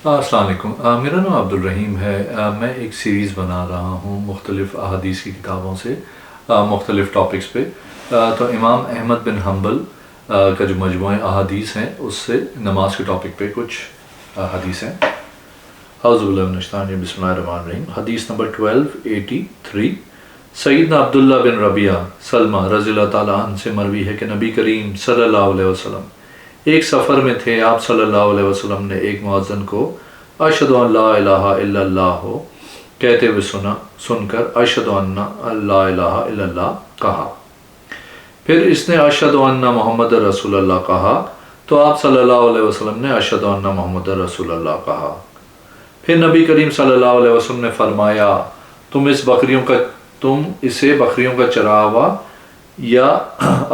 السلام علیکم، میرا نام عبدالرحیم ہے۔ میں ایک سیریز بنا رہا ہوں مختلف احادیث کی کتابوں سے مختلف ٹاپکس پہ۔ تو امام احمد بن حنبل کا جو مجموعہ احادیث ہیں اس سے نماز کے ٹاپک پہ کچھ حدیث ہیں۔ اعوذ باللہ من الشیطان الرجیم، بسم اللہ الرحمن الرحیم۔ حدیث نمبر 1283، سیدنا عبداللہ بن ربیعہ سلمہ رضی اللہ تعالیٰ عنہ سے مروی ہے کہ نبی کریم صلی اللہ علیہ وسلم ایک سفر میں تھے۔ آپ صلی اللہ علیہ وسلم نے ایک مؤذن کو اشہد ان لا الہ الا اللہ کہتے ہوئے سن کر اشہد ان لا الہ الا اللہ کہا۔ پھر اس نے اشہد ان محمد رسول اللہ کہا تو آپ صلی اللہ علیہ وسلم نے اشہد ان محمد رسول اللہ کہا۔ پھر نبی کریم صلی اللہ علیہ وسلم نے فرمایا تم اسے بکریوں کا چراوا یا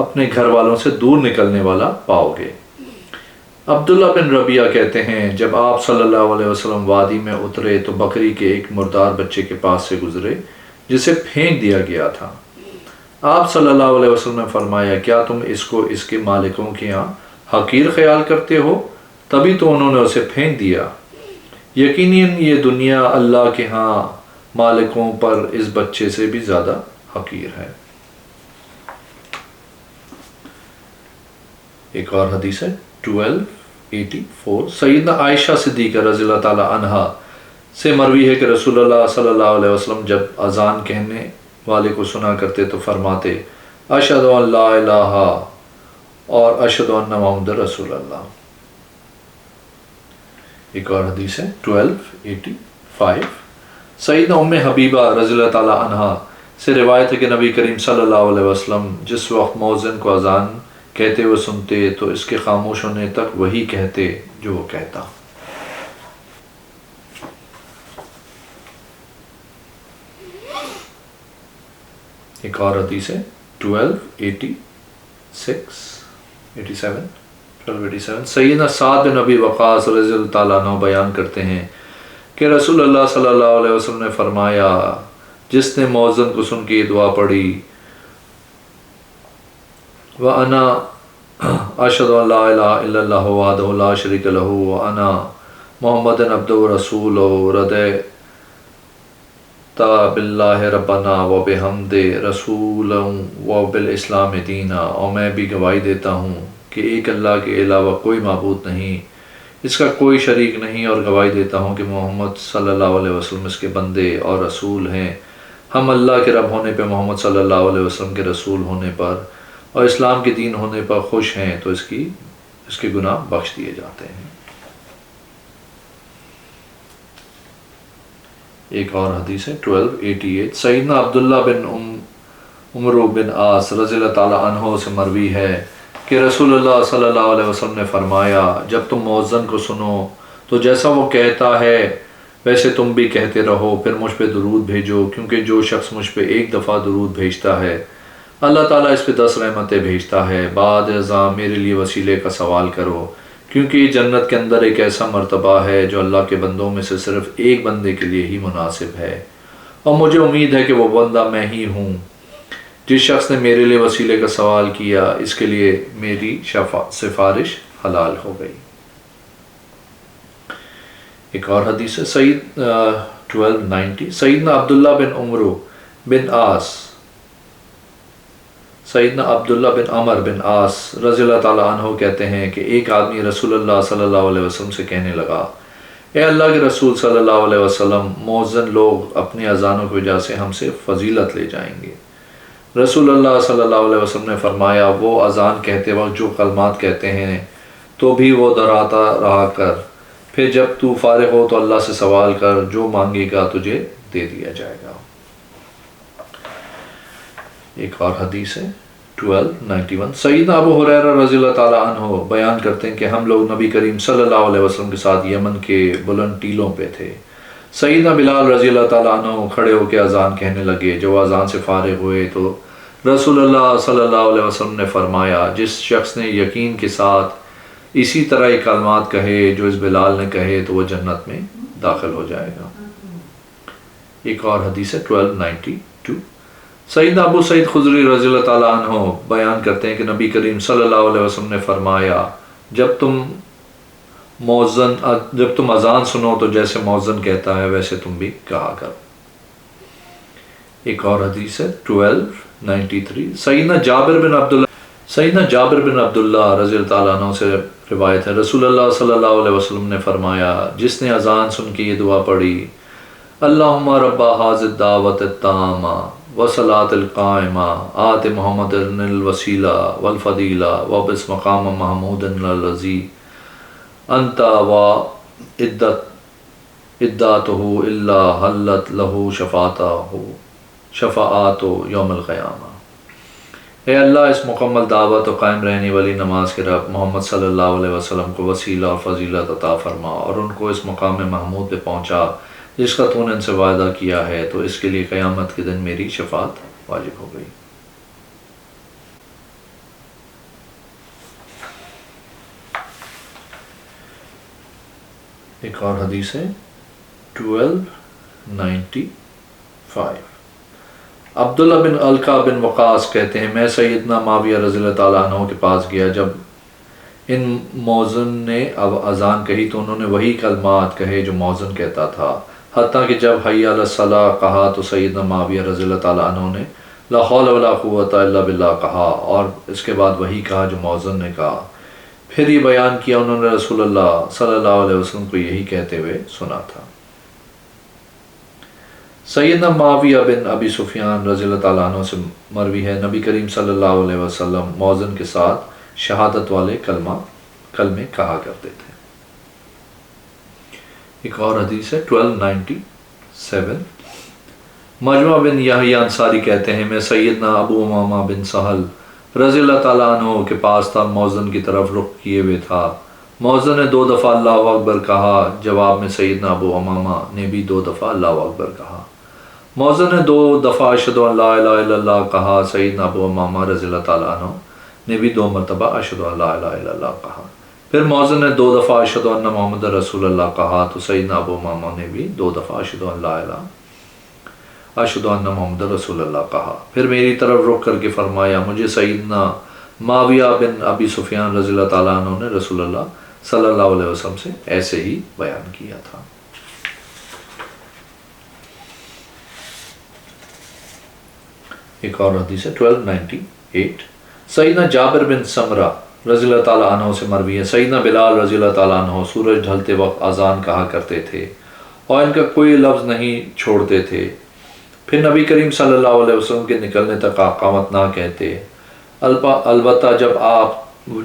اپنے گھر والوں سے دور نکلنے والا پاؤ گے۔ عبداللہ بن ربیعہ کہتے ہیں جب آپ صلی اللہ علیہ وسلم وادی میں اترے تو بکری کے ایک مردار بچے کے پاس سے گزرے جسے پھینک دیا گیا تھا۔ آپ صلی اللہ علیہ وسلم نے فرمایا کیا تم اس کو اس کے مالکوں کے یہاں حقیر خیال کرتے ہو؟ تبھی تو انہوں نے اسے پھینک دیا۔ یقیناً یہ دنیا اللہ کے ہاں مالکوں پر اس بچے سے بھی زیادہ حقیر ہے۔ ایک اور حدیث ہے 1284، سیدنا عائشہ صدیقہ رضی اللہ تعالی عنہا سے مروی ہے کہ رسول اللہ صلی اللہ علیہ وسلم جب اذان کہنے والے کو سنا کرتے تو فرماتے اشہد ان لا الہ اور اشہد ان محمد رسول اللہ۔ ایک اور حدیث ہے 1285، سیدنا ام حبیبہ رضی اللہ تعالی عنہا سے روایت ہے کہ نبی کریم صلی اللہ علیہ وسلم جس وقت مؤذن کو اذان کہتے ہوئے سنتے تو اس کے خاموش ہونے تک وہی کہتے جو وہ کہتا۔ ایک اور حدیث ہے 1287، سیدنا سعد بن ابی وقاص رضی اللہ تعالیٰ عنہ بیان کرتے ہیں کہ رسول اللہ صلی اللہ علیہ وسلم نے فرمایا جس نے مؤذن کو سن کے یہ دعا پڑھی وَأَنَا أَشْهَدُ أَن لَا إِلَهَ إِلَّا اللَّهُ وَحْدَهُ لَا شَرِيكَ لَهُ وَأَنَا مُحَمَّدٌ عَبْدُهُ وَرَسُولُهُ رَضِيتُ بِاللَّهِ رَبًّا وَبِحَمْدِهِ رَسُولًا وَبِالْإِسْلَامِ دِينًا، اور میں بھی گواہی دیتا ہوں کہ ایک اللہ کے علاوہ کوئی معبود نہیں، اس کا کوئی شریک نہیں، اور گواہی دیتا ہوں کہ محمد صلی اللہ علیہ وسلم اس کے بندے اور رسول ہیں۔ ہم اللہ کے رب ہونے پہ، محمد صلی اللہ علیہ وسلم کے رسول ہونے پر اور اسلام کے دین ہونے پر خوش ہیں تو اس کے گناہ بخش دیے جاتے ہیں۔ ایک اور حدیث ہے 1288، سیدنا عبداللہ بن عمرو بن عاص رضی اللہ تعالیٰ عنہ سے مروی ہے کہ رسول اللہ صلی اللہ علیہ وسلم نے فرمایا جب تم مؤذن کو سنو تو جیسا وہ کہتا ہے ویسے تم بھی کہتے رہو، پھر مجھ پہ درود بھیجو، کیونکہ جو شخص مجھ پہ ایک دفعہ درود بھیجتا ہے اللہ تعالیٰ اس پہ 10 رحمتیں بھیجتا ہے۔ بعد ازاں میرے لیے وسیلے کا سوال کرو، کیونکہ یہ جنت کے اندر ایک ایسا مرتبہ ہے جو اللہ کے بندوں میں سے صرف ایک بندے کے لیے ہی مناسب ہے، اور مجھے امید ہے کہ وہ بندہ میں ہی ہوں۔ جس شخص نے میرے لیے وسیلے کا سوال کیا اس کے لیے میری سفارش حلال ہو گئی۔ ایک اور حدیث ہے 1290، سیدنا عبداللہ بن عمرو بن عاص سیدنا عبداللہ بن عمر بن عاص رضی اللہ تعالیٰ عنہ کہتے ہیں کہ ایک آدمی رسول اللہ صلی اللہ علیہ وسلم سے کہنے لگا اے اللہ کے رسول صلی اللہ علیہ وسلم، مؤذن لوگ اپنی اذانوں کی وجہ سے ہم سے فضیلت لے جائیں گے۔ رسول اللہ صلی اللہ علیہ وسلم نے فرمایا وہ اذان کہتے وقت جو کلمات کہتے ہیں تو بھی وہ دہراتا رہا کر، پھر جب تو فارغ ہو تو اللہ سے سوال کر، جو مانگے گا تجھے دے دیا جائے گا۔ ایک اور حدیث ہے 1291، سیدنا ابو ہریرہ رضی اللہ تعالیٰ عنہ بیان کرتے ہیں کہ ہم لوگ نبی کریم صلی اللہ علیہ وسلم کے ساتھ یمن کے بلند ٹیلوں پہ تھے۔ سیدنا بلال رضی اللہ تعالیٰ عنہ کھڑے ہو کے اذان کہنے لگے۔ جب اذان سے فارغ ہوئے تو رسول اللہ صلی اللہ علیہ وسلم نے فرمایا جس شخص نے یقین کے ساتھ اسی طرح یہ کلمات کہے جو اس بلال نے کہے تو وہ جنت میں داخل ہو جائے گا۔ ایک اور حدیث ہے 1292، سیدنا ابو سعید خدری رضی اللہ تعالیٰ عنہ بیان کرتے ہیں کہ نبی کریم صلی اللہ علیہ وسلم نے فرمایا جب تم مؤذن جب تم اذان سنو تو جیسے مؤذن کہتا ہے ویسے تم بھی کہا کرو۔ ایک اور حدیث ہے 1293، سیدنا جابر بن عبداللہ رضی اللہ تعالیٰ عنہ سے روایت ہے، رسول اللہ صلی اللہ علیہ وسلم نے فرمایا، جس نے اذان سن کے یہ دعا پڑھی، اللہم رب ھذی الدعوۃ التامہ والصلاۃ القائمہ آت محمد الوسیلہ والفضیلہ وابعث مقام محمود الذی انت وعدتہ الا حلت لہ شفاعت یوم القیامہ۔ اے اللہ، اس مکمل دعوت و قائم رہنے والی نماز کے رب محمد صلی اللہ علیہ وسلم کو وسیلہ اور فضیلت عطا فرما اور ان کو اس مقام محمود پہ پہنچا جس کا تو نے ان سے وعدہ کیا ہے، تو اس کے لیے قیامت کے دن میری شفاعت واجب ہو گئی۔ ایک اور حدیث ہے 1295، عبداللہ بن علقہ بن وقاص کہتے ہیں، میں سیدنا معاویہ رضی اللہ تعالیٰ عنہ کے پاس گیا، جب ان مؤذن نے اب اذان کہی تو انہوں نے وہی کلمات کہے جو مؤذن کہتا تھا، حتیٰ کہ جب حی علی الصلاۃ کہا تو سیدنا معاویہ رضی اللہ تعالیٰ عنہ نے لا حول ولا قوۃ الا باللہ کہا، اور اس کے بعد وہی کہا جو مؤذن نے کہا۔ پھر یہ بیان کیا انہوں نے رسول اللہ صلی اللہ علیہ وسلم کو یہی کہتے ہوئے سنا تھا۔ سیدنا معاویہ بن ابی سفیان رضی اللہ تعالیٰ عنہ سے مروی ہے، نبی کریم صلی اللہ علیہ وسلم مؤذن کے ساتھ شہادت والے کلمے کہا کرتے تھے۔ ایک اور حدیث ہے 1297، مجمع بن یحییٰ انصاری کہتے ہیں، میں سیدنا ابو امامہ بن سہل رضی اللہ تعالیٰ عنہ کے پاس تھا، مؤذن کی طرف رخ کیے ہوئے تھا، مؤذن نے 2 دفعہ اللہ اکبر کہا، جواب میں سیدنا ابو امامہ نے بھی 2 دفعہ اللہ اکبر کہا، مؤذن نے 2 دفعہ اشہد ان لا الہ الا اللہ کہا، سیدنا ابو امامہ رضی اللہ تعالیٰ عنہ نے بھی 2 مرتبہ اشہد ان لا الہ الا اللہ کہا، پھر مؤذن نے 2 دفعہ اشہد ان محمد رسول اللہ کہا تو سیدنا ابو امامہ نے بھی 2 دفعہ اشہد ان محمد رسول اللہ کہا، پھر میری طرف رخ کر کے فرمایا، مجھے سیدنا معاویہ بن ابی سفیان رضی اللہ تعالیٰ عنہ نے رسول اللہ صلی اللہ علیہ وسلم سے ایسے ہی بیان کیا تھا۔ ایک اور حدیث ہے 1298، سیدنا جابر بن سمرہ رضی اللہ تعالیٰ عنہ سے مروی ہے، سیدنا بلال رضی اللہ تعالیٰ عنہ سورج ڈھلتے وقت اذان کہا کرتے تھے اور ان کا کوئی لفظ نہیں چھوڑتے تھے، پھر نبی کریم صلی اللہ علیہ وسلم کے نکلنے تک اقامت نہ کہتے، البتہ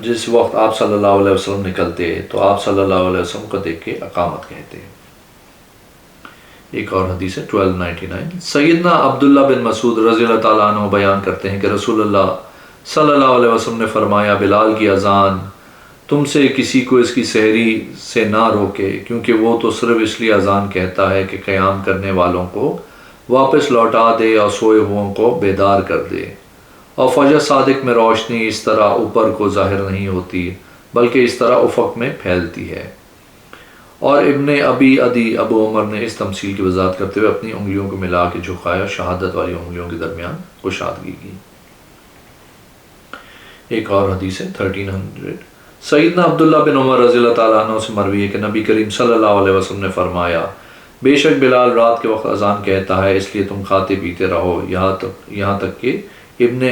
جس وقت آپ صلی اللہ علیہ وسلم نکلتے تو آپ صلی اللہ علیہ وسلم کو دیکھ کے اقامت کہتے۔ ایک اور حدیث ہے 1299، سیدنا عبداللہ بن مسعود رضی اللہ تعالیٰ عنہ بیان کرتے ہیں کہ رسول اللہ صلی اللہ علیہ وسلم نے فرمایا، بلال کی اذان تم سے کسی کو اس کی سحری سے نہ روکے، کیونکہ وہ تو صرف اس لیے اذان کہتا ہے کہ قیام کرنے والوں کو واپس لوٹا دے اور سوئے ہوئوں کو بیدار کر دے، اور فجر صادق میں روشنی اس طرح اوپر کو ظاہر نہیں ہوتی بلکہ اس طرح افق میں پھیلتی ہے۔ اور ابن ابی عدی ابو عمر نے اس تمثیل کی وضاحت کرتے ہوئے اپنی انگلیوں کو ملا کے جھکایا، شہادت والی انگلیوں کے درمیان کشادگی کی۔ ایک اور حدیث ہے 1300، سیدنا عبداللہ بن عمر رضی اللہ تعالیٰ عنہ سے مروی ہے کہ نبی کریم صلی اللہ علیہ وسلم نے فرمایا، بے شک بلال رات کے وقت اذان کہتا ہے، اس لیے تم کھاتے پیتے رہو یہاں تک کہ ابن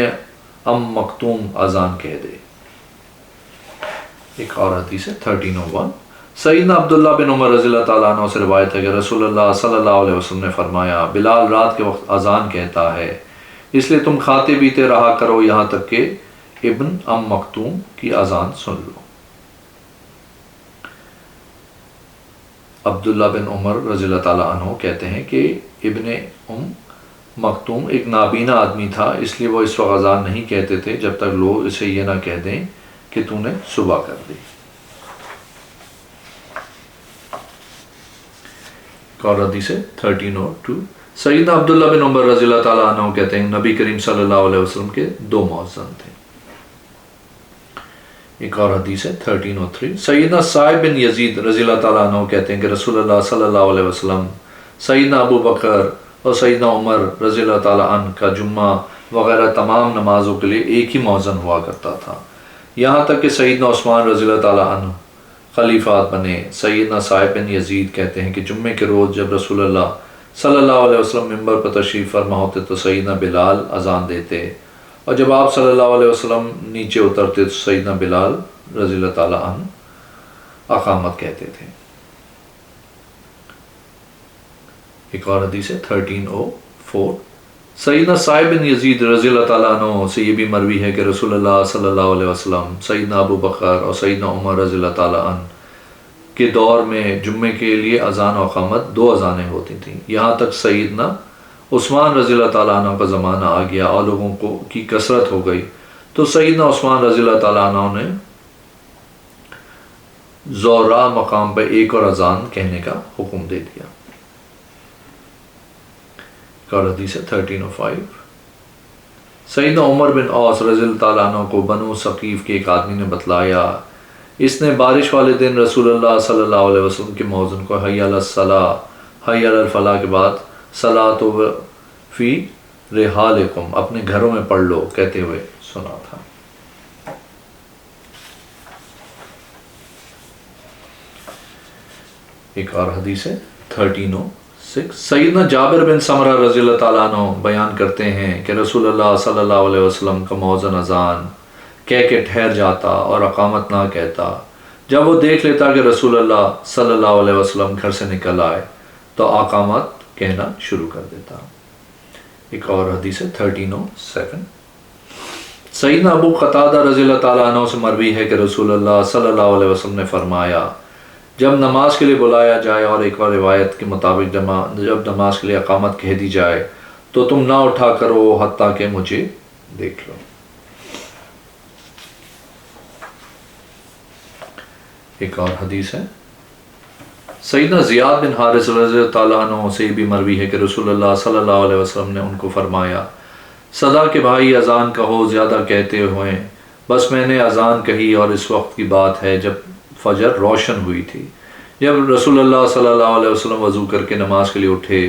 ام مکتوم اذان کہہ دے۔ ایک اور حدیث ہے 1301، سیدنا عبداللہ بن عمر رضی اللہ تعالیٰ عنہ سے روایت ہے کہ رسول اللہ صلی اللہ علیہ وسلم نے فرمایا، بلال رات کے وقت اذان کہتا ہے، اس لیے تم کھاتے پیتے رہا کرو یہاں تک کہ ابن ام مکتوم کی اذان سن لو۔ عبداللہ بن عمر رضی اللہ تعالیٰ عنہ کہتے ہیں کہ ابن ام مکتوم ایک نابینا آدمی تھا، اس لیے وہ اس وقت اذان نہیں کہتے تھے جب تک لوگ اسے یہ نہ کہہ دیں کہ تو نے صبح کر دی۔ اور حدیث 1302، سیدنا عبداللہ بن عمر رضی اللہ تعالیٰ عنہ کہتے ہیں نبی کریم صلی اللہ علیہ وسلم کے 2 مؤذن تھے۔ ایک اور حدیث ہے 1303، سیدنا صاحب بن یزید رضی اللہ تعالیٰ عنہ کہتے ہیں کہ رسول اللہ صلی اللہ علیہ وسلم، سیدنا ابو بکر اور سیدنا عمر رضی اللہ تعالیٰ عنہ کا جمعہ وغیرہ تمام نمازوں کے لیے ایک ہی مؤذن ہوا کرتا تھا، یہاں تک کہ سیدنا عثمان رضی اللہ تعالیٰ عنہ خلیفات بنے۔ سیدنا صاحب بن یزید کہتے ہیں کہ جمعے کے روز جب رسول اللہ صلی اللہ علیہ وسلم منبر پر تشریف فرما ہوتے تو سیدنا بلال اذان دیتے، اور جب آپ صلی اللہ علیہ وسلم نیچے اترتے تو سیدنا بلال رضی اللہ تعالیٰ عنہ اقامت کہتے تھے۔ ایک اور حدیث ہے 1304، سیدنا صاحب بن یزید رضی اللہ تعالیٰ عنہ سے یہ بھی مروی ہے کہ رسول اللہ صلی اللہ علیہ وسلم، سیدنا ابو بکر اور سیدنا عمر رضی اللہ تعالیٰ عنہ کے دور میں جمعے کے لیے اذان و اقامت 2 اذانیں ہوتی تھیں، یہاں تک سیدنا عثمان رضی اللہ تعالیٰ عنہ کا زمانہ آ گیا اور لوگوں کی کثرت ہو گئی تو سیدنا عثمان رضی اللہ تعالیٰ عنہ نے زورا مقام پہ ایک اور اذان کہنے کا حکم دے دیا۔ اور حدیث ہے 1305، سیدنا عمر بن عاص رضی اللہ تعالیٰ عنہ کو بنو ثقیف کے ایک آدمی نے بتلایا، اس نے بارش والے دن رسول اللہ صلی اللہ علیہ وسلم کے مؤذن کو حی علی الصلاۃ حی علی الفلاح کے بعد صلاۃ فی رحالکم اپنے گھروں میں پڑھ لو کہتے ہوئے سنا تھا۔ ایک اور حدیث ہے 1306، سیدنا جابر بن سمرہ رضی اللہ تعالیٰ عنہ بیان کرتے ہیں کہ رسول اللہ صلی اللہ علیہ وسلم کا مؤذن اذان کہہ کے ٹھہر جاتا اور اقامت نہ کہتا، جب وہ دیکھ لیتا کہ رسول اللہ صلی اللہ علیہ وسلم گھر سے نکل آئے تو اقامت کہنا شروع کر دیتا۔ ایک اور حدیث ہے 1307، سیدنا ابو قتادہ رضی اللہ تعالیٰ عنہ سے مروی ہے کہ رسول اللہ صلی اللہ علیہ وسلم نے فرمایا، جب نماز کے لیے بلایا جائے، اور ایک اور روایت کے مطابق جب نماز کے لیے اقامت کہہ دی جائے تو تم نہ اٹھا کرو حتیٰ کہ مجھے دیکھ لو۔ ایک اور حدیث ہے سیدنا زیاد بن حارث رضی اللہ تعالیٰ عنہ سے بھی مروی ہے کہ رسول اللہ صلی اللہ علیہ وسلم نے ان کو فرمایا، صدا کے بھائی اذان کہو زیادہ کہتے ہوئے، بس میں نے اذان کہی اور اس وقت کی بات ہے جب فجر روشن ہوئی تھی۔ جب رسول اللہ صلی اللہ علیہ وسلم وضو کر کے نماز کے لیے اٹھے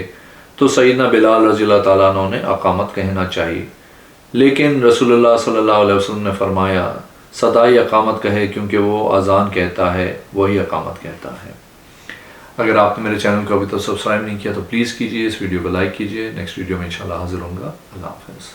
تو سیدنا بلال رضی اللہ تعالیٰ عنہ نے اقامت کہنا چاہیے، لیکن رسول اللہ صلی اللہ علیہ وسلم نے فرمایا صدائی اقامت کہے کیونکہ وہ اذان کہتا ہے وہی اقامت کہتا ہے۔ اگر آپ نے میرے چینل کو ابھی تک سبسکرائب نہیں کیا تو پلیز کیجئے، اس ویڈیو کو لائک کیجئے۔ نیکسٹ ویڈیو میں انشاءاللہ حاضر ہوں گا۔ اللہ حافظ۔